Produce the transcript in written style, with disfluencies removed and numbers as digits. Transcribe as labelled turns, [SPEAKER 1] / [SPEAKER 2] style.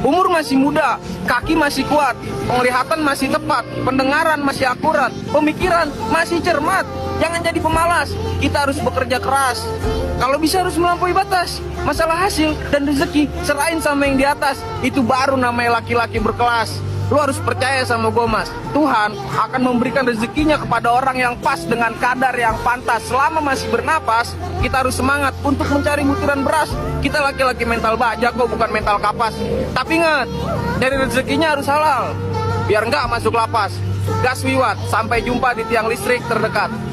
[SPEAKER 1] Umur masih muda, kaki masih kuat, penglihatan masih tepat, pendengaran masih akurat, pemikiran masih cermat. Jangan jadi pemalas, kita harus bekerja keras. Kalau bisa harus melampaui batas. Masalah hasil dan rezeki serahin sama yang di atas. Itu baru namanya laki-laki berkelas. Lu harus percaya sama gue, Mas. Tuhan akan memberikan rezekinya kepada orang yang pas dengan kadar yang pantas. Selama masih bernapas, kita harus semangat untuk mencari butiran beras. Kita laki-laki mental baja kok, bukan mental kapas. Tapi ingat, dari rezekinya harus halal, biar nggak masuk lapas. Gas wiwat, sampai jumpa di tiang listrik terdekat.